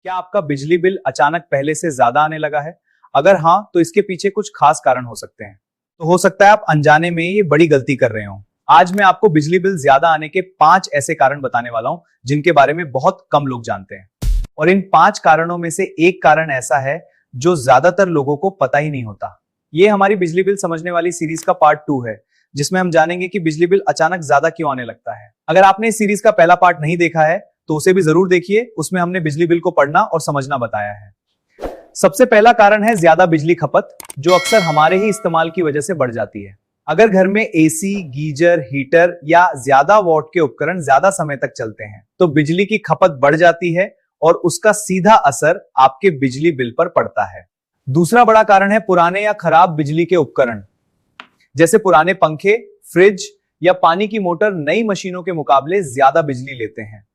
क्या आपका बिजली बिल अचानक पहले से ज्यादा आने लगा है? अगर हाँ, तो इसके पीछे कुछ खास कारण हो सकते हैं। तो हो सकता है आप अनजाने में ये बड़ी गलती कर रहे हो। आज मैं आपको बिजली बिल ज्यादा आने के 5 ऐसे कारण बताने वाला हूं जिनके बारे में बहुत कम लोग जानते हैं। और इन 5 कारणों में से एक कारण ऐसा है जो ज्यादातर लोगों को पता ही नहीं होता। ये हमारी बिजली बिल समझने वाली सीरीज का पार्ट 2 है, जिसमें हम जानेंगे कि बिजली बिल अचानक ज्यादा क्यों आने लगता है। अगर आपने इस सीरीज का पहला पार्ट नहीं देखा है तो उसे भी जरूर देखिए, उसमें हमने बिजली बिल को पढ़ना और समझना बताया है। सबसे पहला कारण है ज्यादा बिजली खपत, जो अक्सर हमारे ही इस्तेमाल की वजह से बढ़ जाती है। अगर घर में एसी, गीजर, हीटर या ज्यादा वॉट के उपकरण ज्यादा समय तक चलते हैं तो बिजली की खपत बढ़ जाती है और उसका सीधा असर आपके बिजली बिल पर पड़ता है। दूसरा बड़ा कारण है पुराने या खराब बिजली के उपकरण, जैसे पुराने पंखे, फ्रिज या पानी की मोटर नई मशीनों के मुकाबले ज्यादा बिजली लेते हैं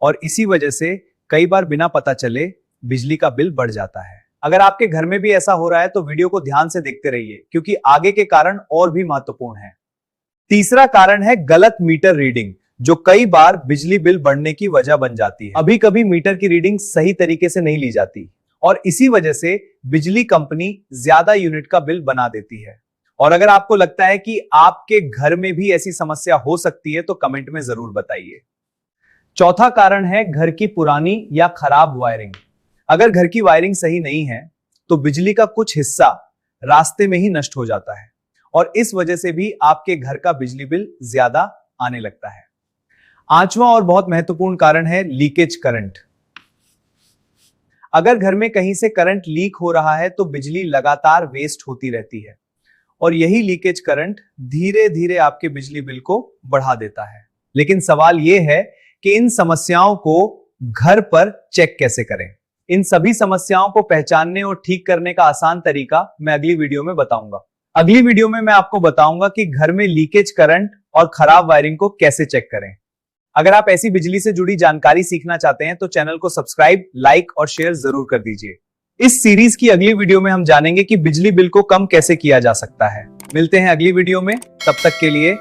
और इसी वजह से कई बार बिना पता चले बिजली का बिल बढ़ जाता है। अगर आपके घर में भी ऐसा हो रहा है तो वीडियो को ध्यान से देखते रहिए, क्योंकि आगे के कारण और भी महत्वपूर्ण हैं। तीसरा कारण है गलत मीटर रीडिंग, जो कई बार बिजली बिल बढ़ने की वजह बन जाती है। अभी कभी मीटर की रीडिंग सही तरीके से नहीं ली जाती और इसी वजह से बिजली कंपनी ज्यादा यूनिट का बिल बना देती है। और अगर आपको लगता है कि आपके घर में भी ऐसी समस्या हो सकती है तो कमेंट में जरूर बताइए। चौथा कारण है घर की पुरानी या खराब वायरिंग। अगर घर की वायरिंग सही नहीं है तो बिजली का कुछ हिस्सा रास्ते में ही नष्ट हो जाता है और इस वजह से भी आपके घर का बिजली बिल ज्यादा आने लगता है। 8वां और बहुत महत्वपूर्ण कारण है लीकेज करंट। अगर घर में कहीं से करंट लीक हो रहा है तो बिजली लगातार वेस्ट होती रहती है और यही लीकेज करंट धीरे धीरे आपके बिजली बिल को बढ़ा देता है। लेकिन सवाल यह है कि इन समस्याओं को घर पर चेक कैसे करें। इन सभी समस्याओं को पहचानने और ठीक करने का आसान तरीका मैं अगली वीडियो में बताऊंगा। अगली वीडियो में मैं आपको बताऊंगा कि घर में लीकेज करंट और खराब वायरिंग को कैसे चेक करें। अगर आप ऐसी बिजली से जुड़ी जानकारी सीखना चाहते हैं तो चैनल को सब्सक्राइब, लाइक और शेयर जरूर कर दीजिए। इस सीरीज की अगली वीडियो में हम जानेंगे कि बिजली बिल को कम कैसे किया जा सकता है। मिलते हैं अगली वीडियो में, तब तक के लिए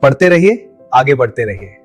पढ़ते रहिए, आगे बढ़ते रहिए।